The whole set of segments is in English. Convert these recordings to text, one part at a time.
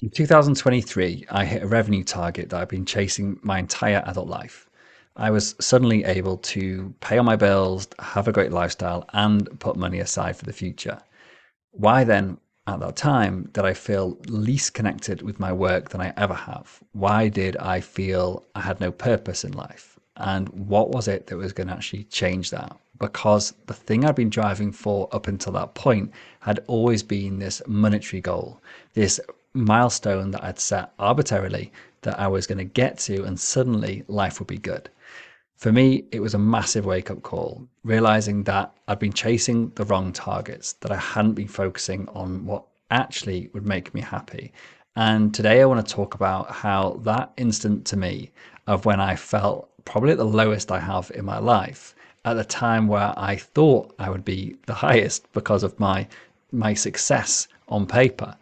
In 2023, I hit a revenue target that I've been chasing my entire adult life. I was suddenly able to pay all my bills, have a great lifestyle, and put money aside for the future. Why then, at that time, did I feel least connected with my work than I ever have? Why did I feel I had no purpose in life? And what was it that was going to actually change that? Because the thing I'd been driving for up until that point had always been this monetary goal, this milestone that I'd set arbitrarily that I was going to get to, and suddenly life would be good. For me, it was a massive wake up call, realizing that I'd been chasing the wrong targets, that I hadn't been focusing on what actually would make me happy. And today I want to talk about how that instant to me of when I felt probably at the lowest I have in my life, at the time where I thought I would be the highest because of my success on paper,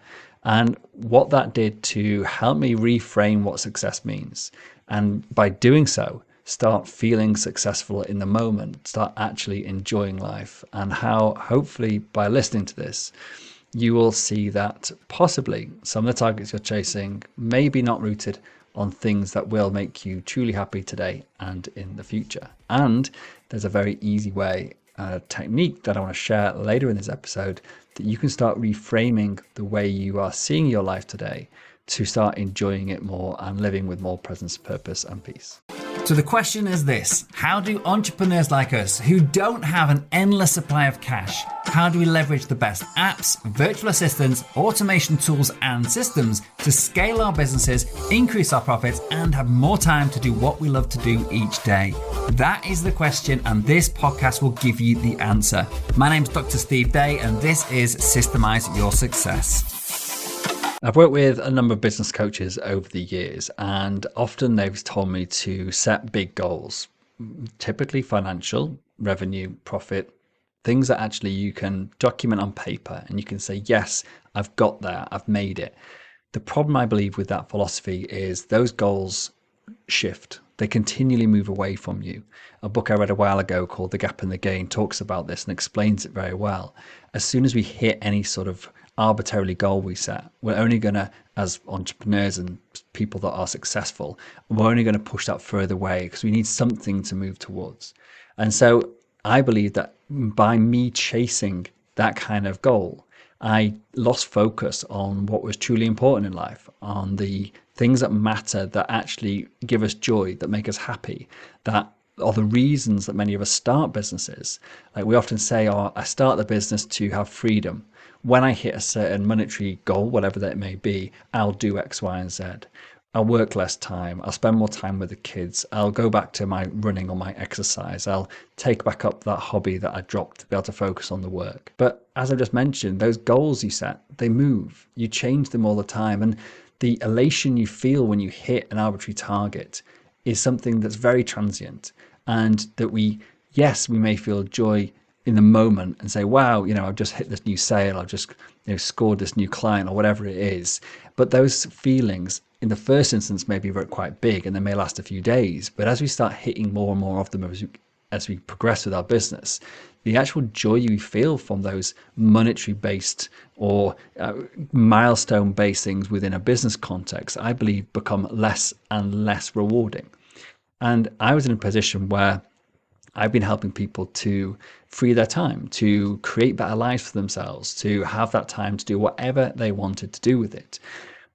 and what that did to help me reframe what success means. And by doing so, start feeling successful in the moment, start actually enjoying life, and how hopefully by listening to this, you will see that possibly some of the targets you're chasing may be not rooted on things that will make you truly happy today and in the future. And there's a very easy way, a technique that I want to share later in this episode that you can start reframing the way you are seeing your life today to start enjoying it more and living with more presence, purpose, and peace. So the question is this: how do entrepreneurs like us who don't have an endless supply of cash, how do we leverage the best apps, virtual assistants, automation tools and systems to scale our businesses, increase our profits and have more time to do what we love to do each day? That is the question, and this podcast will give you the answer. My name's Dr. Steve Day and this is Systemize Your Success. I've worked with a number of business coaches over the years, and often they've told me to set big goals, typically financial, revenue, profit, things that actually you can document on paper and you can say, yes, I've got there, I've made it. The problem I believe with that philosophy is those goals shift. They continually move away from you. A book I read a while ago called The Gap and the Gain talks about this and explains it very well. As soon as we hit any sort of arbitrarily goal we set, we're only going to, as entrepreneurs and people that are successful, we're only going to push that further away because we need something to move towards. And so I believe that by me chasing that kind of goal, I lost focus on what was truly important in life, on the things that matter, that actually give us joy, that make us happy, that are the reasons that many of us start businesses. Like we often say, oh, I start the business to have freedom. When I hit a certain monetary goal, whatever that may be, I'll do X, Y, and Z. I'll work less time. I'll spend more time with the kids. I'll go back to my running or my exercise. I'll take back up that hobby that I dropped to be able to focus on the work. But as I just mentioned, those goals you set, they move. You change them all the time. And the elation you feel when you hit an arbitrary target is something that's very transient. And that yes, we may feel joy in the moment and say, wow, I've just hit this new sale, I've just scored this new client or whatever it is. But those feelings in the first instance may be quite big and they may last a few days. But as we start hitting more and more of them as we progress with our business, the actual joy you feel from those monetary based or milestone based things within a business context, I believe become less and less rewarding. And I was in a position where I've been helping people to free their time, to create better lives for themselves, to have that time to do whatever they wanted to do with it.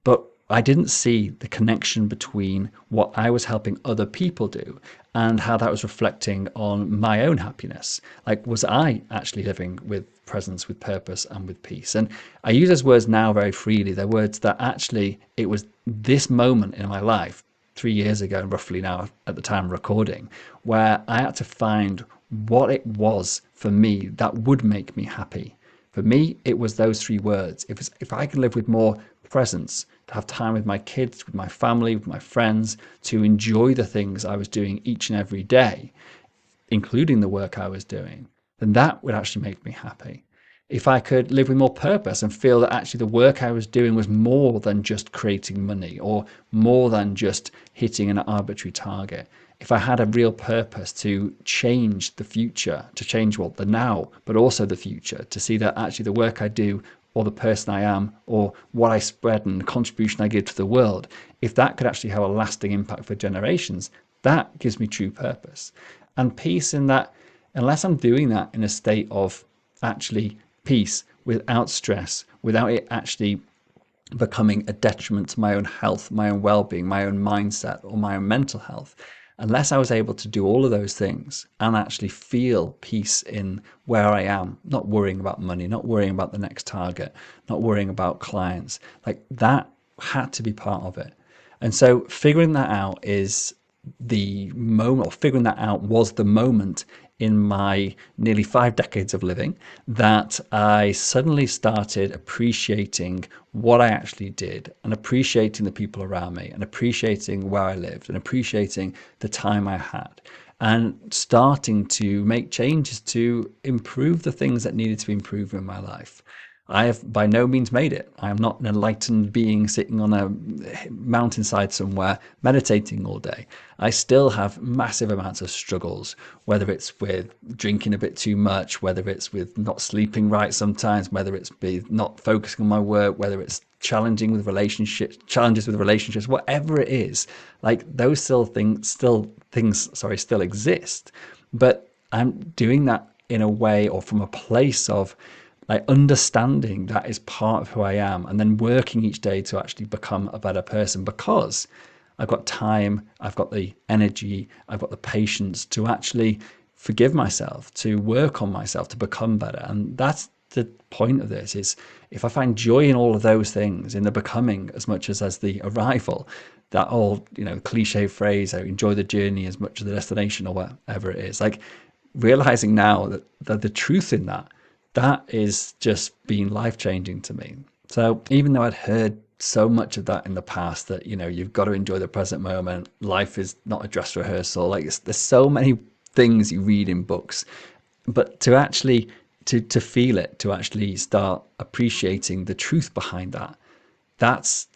But I didn't see the connection between what I was helping other people do and how that was reflecting on my own happiness. Like, was I actually living with presence, with purpose, and with peace? And I use those words now very freely. They're words that actually it was this moment in my life 3 years ago, roughly now at the time of recording, where I had to find what it was for me that would make me happy. For me, it was those three words. If I could live with more presence, to have time with my kids, with my family, with my friends, to enjoy the things I was doing each and every day, including the work I was doing, then that would actually make me happy. If I could live with more purpose and feel that actually the work I was doing was more than just creating money or more than just hitting an arbitrary target. If I had a real purpose to change the future, to change the now, but also the future, to see that actually the work I do or the person I am or what I spread and the contribution I give to the world, if that could actually have a lasting impact for generations, that gives me true purpose. And peace in that, unless I'm doing that in a state of actually peace, without stress, without it actually becoming a detriment to my own health, my own well-being, my own mindset, or my own mental health, unless I was able to do all of those things and actually feel peace in where I am, not worrying about money, not worrying about the next target, not worrying about clients, like that had to be part of it. And so figuring that out is the moment, or figuring that out was the moment in my nearly 5 decades of living that I suddenly started appreciating what I actually did and appreciating the people around me and appreciating where I lived and appreciating the time I had and starting to make changes to improve the things that needed to be improved in my life. I have by no means made it. I am not an enlightened being sitting on a mountainside somewhere meditating all day. I still have massive amounts of struggles, whether it's with drinking a bit too much, whether it's with not sleeping right sometimes, whether it's with not focusing on my work, whether it's challenges with relationships, whatever it is. Like those still exist, but I'm doing that in a way or from a place of like understanding that is part of who I am and then working each day to actually become a better person because I've got time, I've got the energy, I've got the patience to actually forgive myself, to work on myself, to become better. And that's the point of this is if I find joy in all of those things, in the becoming as much as the arrival, that old, cliche phrase, I enjoy the journey as much as the destination or whatever it is, like realizing now that the truth in that is just been life-changing to me. So even though I'd heard so much of that in the past that, you've got to enjoy the present moment, life is not a dress rehearsal, like there's so many things you read in books, but to actually to feel it, to actually start appreciating the truth behind that, that's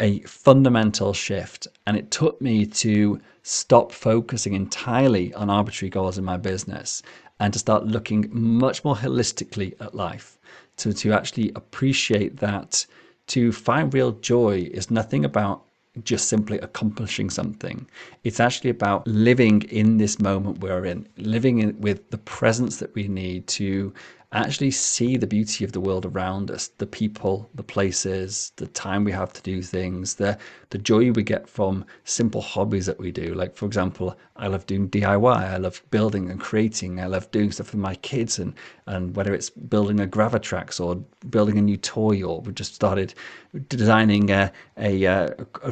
a fundamental shift. And it took me to stop focusing entirely on arbitrary goals in my business and to start looking much more holistically at life, to actually appreciate that to find real joy is nothing about just simply accomplishing something. It's actually about living in this moment we're in, with the presence that we need to actually see the beauty of the world around us, the people, the places, the time we have to do things, the joy we get from simple hobbies that we do. Like, for example, I love doing DIY. I love building and creating. I love doing stuff with my kids, and whether it's building a Gravitrax or building a new toy, or we just started designing a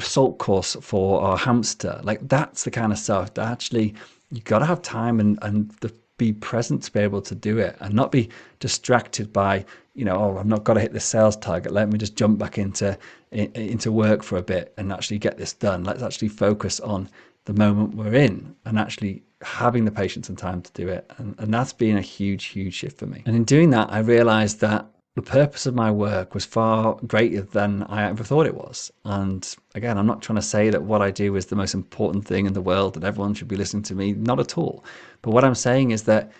salt course for our hamster. Like, that's the kind of stuff that actually you got to have time and be present to be able to do it and not be distracted by, I've not got to hit the sales target. Let me just jump back into work for a bit and actually get this done. Let's actually focus on the moment we're in and actually having the patience and time to do it. And that's been a huge, huge shift for me. And in doing that, I realized that the purpose of my work was far greater than I ever thought it was. And again, I'm not trying to say that what I do is the most important thing in the world, that everyone should be listening to me, not at all. But what I'm saying is that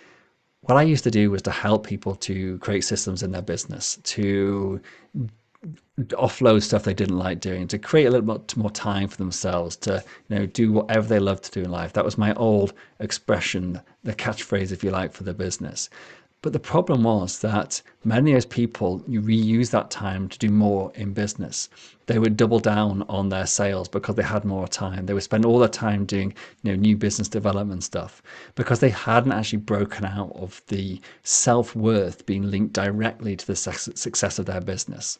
what I used to do was to help people to create systems in their business, to offload stuff they didn't like doing, to create a little bit more time for themselves, to do whatever they love to do in life. That was my old expression, the catchphrase, if you like, for the business. But the problem was that many of those people, you reuse that time to do more in business. They would double down on their sales because they had more time. They would spend all their time doing new business development stuff because they hadn't actually broken out of the self-worth being linked directly to the success of their business.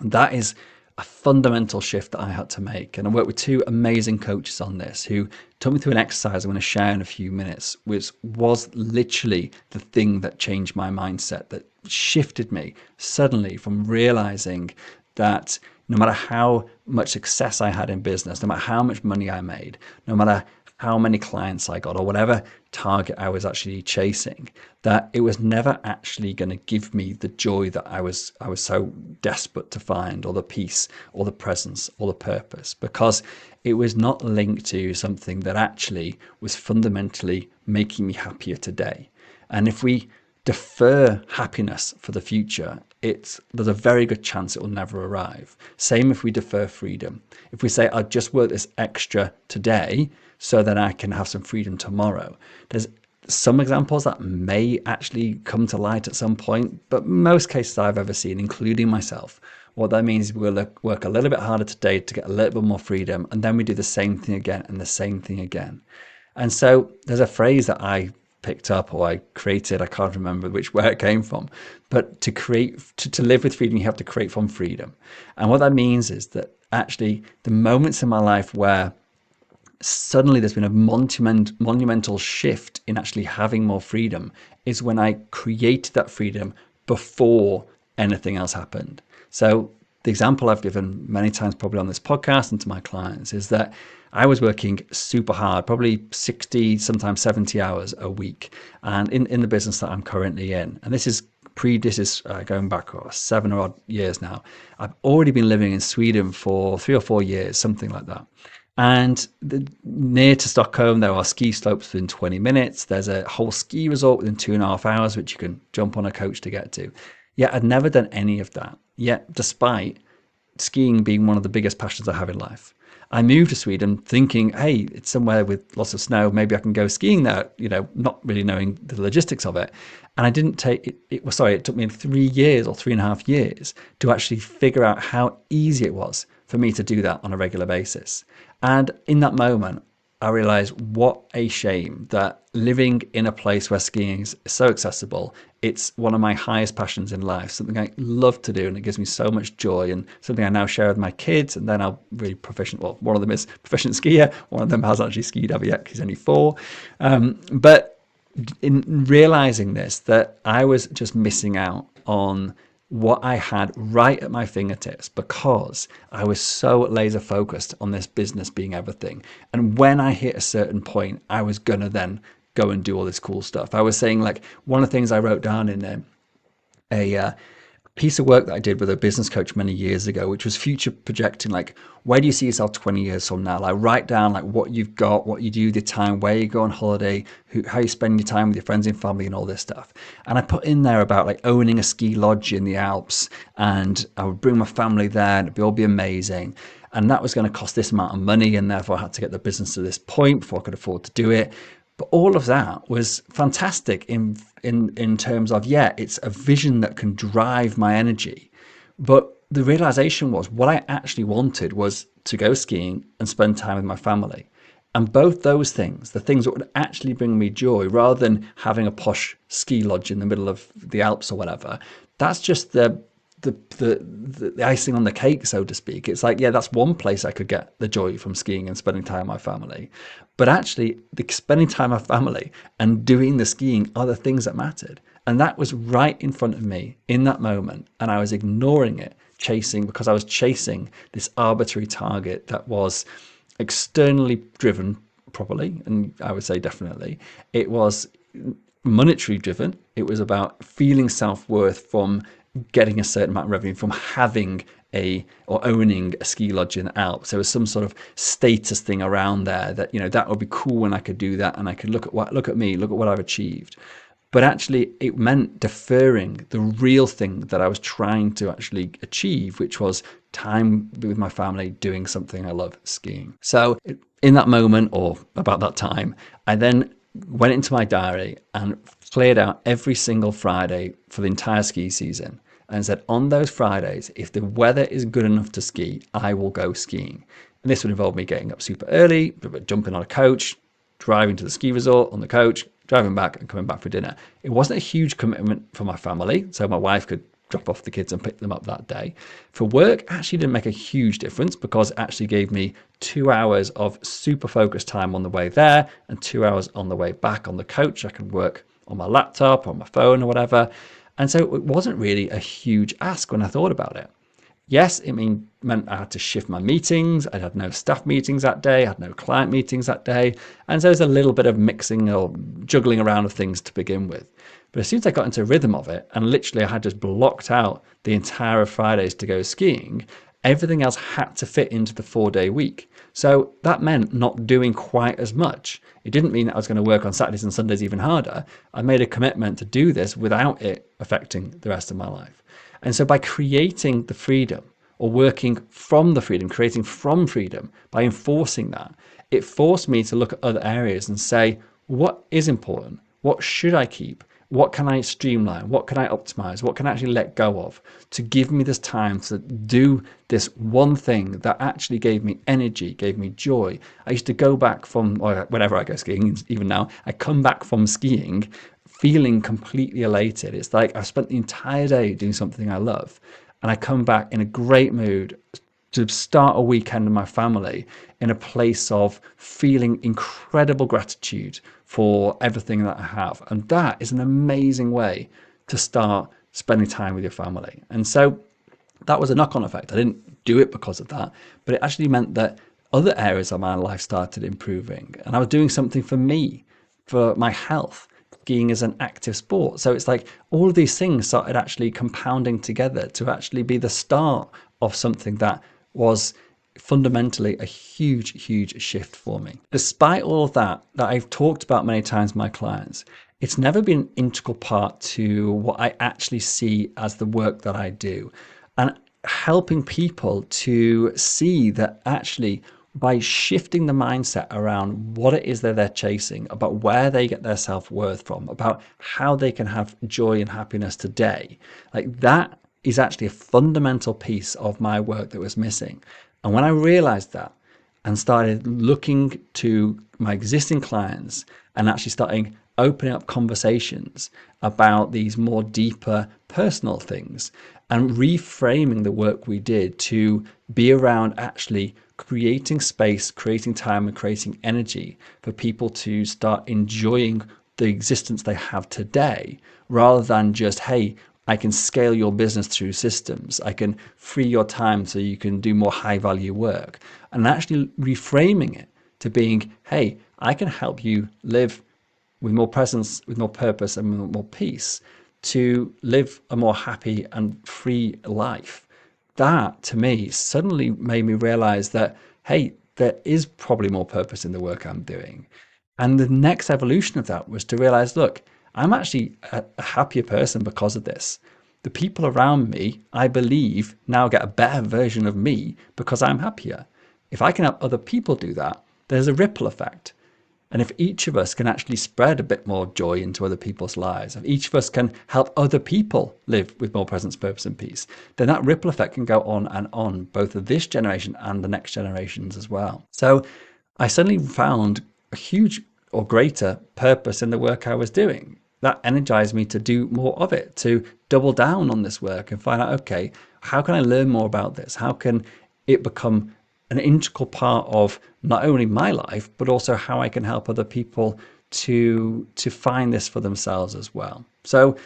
That is a fundamental shift that I had to make. And I worked with two amazing coaches on this who took me through an exercise I'm going to share in a few minutes, which was literally the thing that changed my mindset, that shifted me suddenly from realizing that no matter how much success I had in business, no matter how much money I made, no matter how many clients I got or whatever target I was actually chasing, that it was never actually going to give me the joy that I was so desperate to find, or the peace or the presence or the purpose, because it was not linked to something that actually was fundamentally making me happier today. And if we defer happiness for the future, there's a very good chance it will never arrive. Same if we defer freedom. If we say, I'll just work this extra today so that I can have some freedom tomorrow. There's some examples that may actually come to light at some point, but most cases I've ever seen, including myself, what that means is we'll work a little bit harder today to get a little bit more freedom, and then we do the same thing again and the same thing again. And so there's a phrase that I picked up or I created, I can't remember where it came from, but to live with freedom, you have to create from freedom. And what that means is that actually the moments in my life where suddenly there's been a monumental shift in actually having more freedom is when I created that freedom before anything else happened. So the example I've given many times probably on this podcast and to my clients is that I was working super hard, probably 60, sometimes 70 hours a week, and in the business that I'm currently in. And this is going back 7 or odd years now. I've already been living in Sweden for 3 or 4 years, something like that. And near to Stockholm, there are ski slopes within 20 minutes. There's a whole ski resort within 2.5 hours, which you can jump on a coach to get to. Yet I'd never done any of that. Yet, despite skiing being one of the biggest passions I have in life, I moved to Sweden thinking, hey, it's somewhere with lots of snow. Maybe I can go skiing there, not really knowing the logistics of it. And I didn't take it. It took me 3 years or 3.5 years to actually figure out how easy it was for me to do that on a regular basis. And in that moment, I realized what a shame that living in a place where skiing is so accessible, it's one of my highest passions in life, something I love to do, and it gives me so much joy, and something I now share with my kids. And then I'm really proficient. Well, one of them is proficient skier. One of them hasn't actually skied ever yet. He's only 4. But in realizing this, that I was just missing out on what I had right at my fingertips because I was so laser focused on this business being everything. And when I hit a certain point, I was gonna then go and do all this cool stuff. I was saying, like, one of the things I wrote down in a piece of work that I did with a business coach many years ago, which was future projecting, like, where do you see yourself 20 years from now? Like, write down like what you've got, what you do with your time, where you go on holiday, how you spend your time with your friends and family and all this stuff. And I put in there about like owning a ski lodge in the Alps, and I would bring my family there and it'd all be amazing. And that was going to cost this amount of money, and therefore I had to get the business to this point before I could afford to do it. But all of that was fantastic in terms of, yeah, it's a vision that can drive my energy. But the realization was what I actually wanted was to go skiing and spend time with my family. And both those things, the things that would actually bring me joy, rather than having a posh ski lodge in the middle of the Alps or whatever, that's just the icing on the cake, so to speak. It's like, yeah, that's one place I could get the joy from skiing and spending time with my family. But actually, the spending time with my family and doing the skiing are the things that mattered. And that was right in front of me in that moment. And I was ignoring it, because I was chasing this arbitrary target that was externally driven, probably, and I would say definitely. It was monetary driven. It was about feeling self-worth from getting a certain amount of revenue from having or owning a ski lodge in the Alps. There was some sort of status thing around there that, that would be cool when I could do that, and I could look at what I've achieved. But actually, it meant deferring the real thing that I was trying to actually achieve, which was time with my family doing something I love, skiing. So in that moment, or about that time, I then went into my diary and cleared out every single Friday for the entire ski season and said, on those Fridays, if the weather is good enough to ski, I will go skiing. And this would involve me getting up super early, jumping on a coach, driving to the ski resort on the coach, driving back and coming back for dinner. It wasn't a huge commitment for my family, so my wife could drop off the kids and pick them up that day. For work, actually didn't make a huge difference because it actually gave me 2 hours of super focused time on the way there and 2 hours on the way back on the coach. I could work on my laptop, on my phone or whatever. And so it wasn't really a huge ask when I thought about it. Yes, it meant I had to shift my meetings. I had no staff meetings that day. I had no client meetings that day. And so there's a little bit of mixing or juggling around of things to begin with. But as soon as I got into a rhythm of it, and literally I had just blocked out the entire Fridays to go skiing, everything else had to fit into the 4-day week. So that meant not doing quite as much. It didn't mean that I was going to work on Saturdays and Sundays even harder. I made a commitment to do this without it affecting the rest of my life. And so by creating the freedom, or working from the freedom, creating from freedom, by enforcing that, it forced me to look at other areas and say, what is important? What should I keep? What can I streamline? What can I optimize? What can I actually let go of to give me this time to do this one thing that actually gave me energy, gave me joy? I used to go back from, or whenever I go skiing, even now, I come back from skiing feeling completely elated. It's like I've spent the entire day doing something I love, and I come back in a great mood to start a weekend with my family in a place of feeling incredible gratitude for everything that I have. And that is an amazing way to start spending time with your family. And so that was a knock-on effect. I didn't do it because of that, but it actually meant that other areas of my life started improving, and I was doing something for me, for my health. Skiing is an active sport, so it's like all of these things started actually compounding together to actually be the start of something that was fundamentally a huge shift for me. Despite all of that I've talked about many times with my clients, it's never been an integral part to what I actually see as the work that I do. And helping people to see that actually by shifting the mindset around what it is that they're chasing, about where they get their self-worth from, about how they can have joy and happiness today, like that is actually a fundamental piece of my work that was missing. And when I realized that and started looking to my existing clients and actually starting opening up conversations about these more deeper personal things and reframing the work we did to be around actually creating space, creating time, and creating energy for people to start enjoying the existence they have today, rather than just, hey, I can scale your business through systems. I can free your time so you can do more high value work. And actually reframing it to being, hey, I can help you live with more presence, with more purpose, and more peace, to live a more happy and free life. That to me suddenly made me realize that, hey, there is probably more purpose in the work I'm doing. And the next evolution of that was to realize, look, I'm actually a happier person because of this. The people around me, I believe, now get a better version of me because I'm happier. If I can help other people do that, there's a ripple effect. And if each of us can actually spread a bit more joy into other people's lives, if each of us can help other people live with more presence, purpose, and peace, then that ripple effect can go on and on, both of this generation and the next generations as well. So I suddenly found a huge or greater purpose in the work I was doing. That energized me to do more of it, to double down on this work and find out, okay, how can I learn more about this? How can it become an integral part of not only my life, but also how I can help other people to find this for themselves as well. So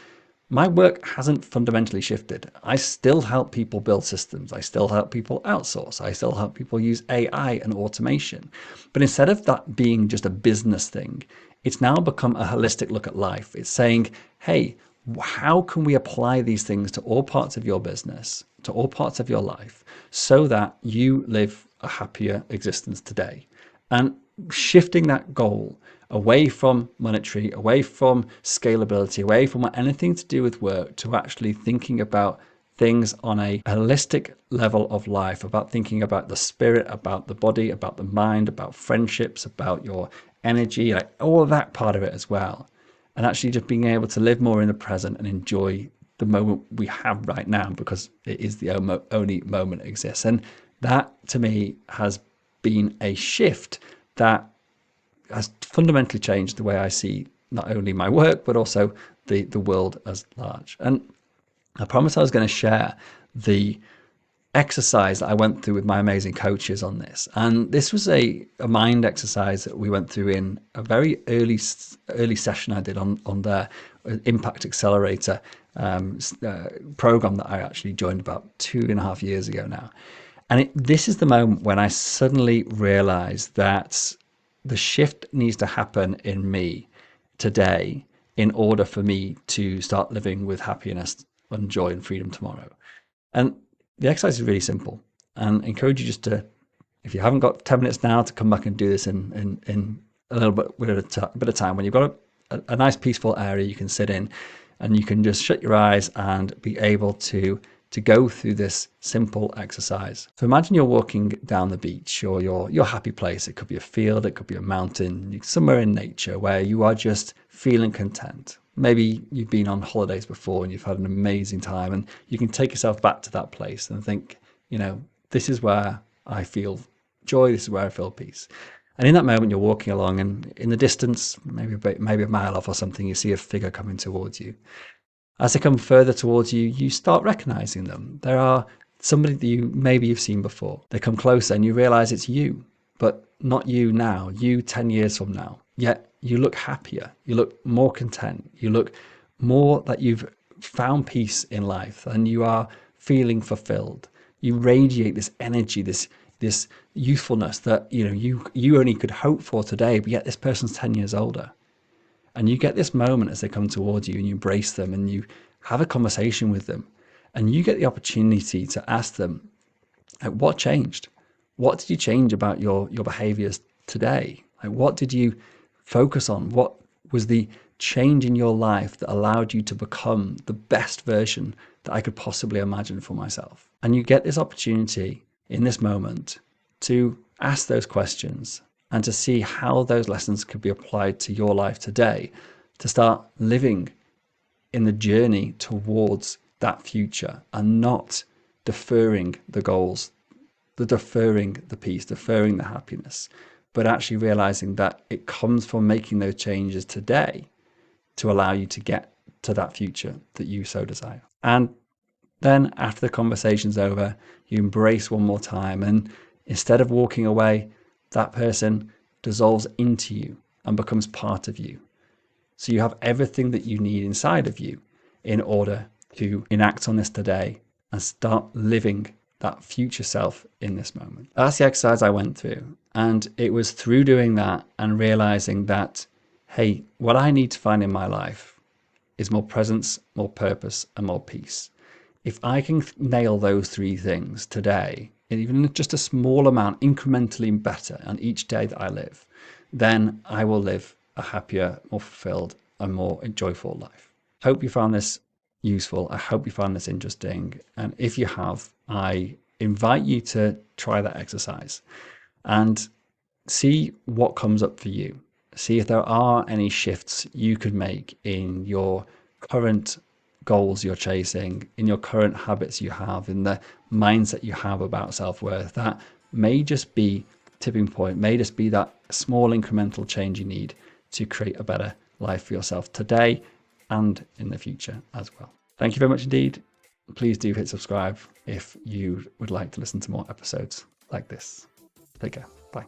my work hasn't fundamentally shifted. I still help people build systems. I still help people outsource. I still help people use AI and automation. But instead of that being just a business thing, it's now become a holistic look at life. It's saying, hey, how can we apply these things to all parts of your business, to all parts of your life, so that you live a happier existence today? And shifting that goal away from monetary, away from scalability, away from anything to do with work, to actually thinking about things on a holistic level of life, about thinking about the spirit, about the body, about the mind, about friendships, about your energy, like all of that part of it as well. And actually just being able to live more in the present and enjoy the moment we have right now, because it is the only moment that exists. And that to me has been a shift that has fundamentally changed the way I see not only my work, but also the world as large. And I promised I was going to share the exercise that I went through with my amazing coaches on this. And this was a mind exercise that we went through in a very early session I did on their Impact Accelerator program that I actually joined about 2.5 years ago now. And this is the moment when I suddenly realized that the shift needs to happen in me today in order for me to start living with happiness and joy and freedom tomorrow. And the exercise is really simple, and I encourage you just to, if you haven't got 10 minutes now, to come back and do this in a little bit, with a bit of time when you've got a nice peaceful area you can sit in. and you can just shut your eyes and be able to go through this simple exercise. So imagine you're walking down the beach or your happy place. It could be a field, it could be a mountain, somewhere in nature where you are just feeling content. Maybe you've been on holidays before and you've had an amazing time, and you can take yourself back to that place and think, this is where I feel joy, this is where I feel peace. And in that moment, you're walking along, and in the distance, maybe a mile off or something, you see a figure coming towards you. As they come further towards you, you start recognizing them. There are somebody that you've seen before. They come closer and you realize it's you, but not you now, you 10 years from now. Yet you look happier, you look more content, you look more that you've found peace in life and you are feeling fulfilled. You radiate this energy, this youthfulness that you only could hope for today, but yet this person's 10 years older. And you get this moment as they come towards you and you embrace them and you have a conversation with them, and you get the opportunity to ask them, what changed? What did you change about your behaviors today? What did you focus on? What was the change in your life that allowed you to become the best version that I could possibly imagine for myself? And you get this opportunity in this moment to ask those questions and to see how those lessons could be applied to your life today, to start living in the journey towards that future and not deferring the goals, deferring the peace, deferring the happiness, but actually realizing that it comes from making those changes today to allow you to get to that future that you so desire. And then after the conversation's over, you embrace one more time, and instead of walking away, that person dissolves into you and becomes part of you. So you have everything that you need inside of you in order to enact on this today and start living that future self in this moment. That's the exercise I went through. And it was through doing that and realizing that, hey, what I need to find in my life is more presence, more purpose, and more peace. If I can nail those three things today, even just a small amount, incrementally better on each day that I live, then I will live a happier, more fulfilled, and more joyful life. Hope you found this useful. I hope you found this interesting. And if you have, I invite you to try that exercise and see what comes up for you. See if there are any shifts you could make in your current goals you're chasing, in your current habits you have, in the mindset you have about self-worth. That may just be tipping point, may just be that small incremental change you need to create a better life for yourself today and in the future as well. Thank you very much indeed. Please do hit subscribe if you would like to listen to more episodes like this. Take care. Bye.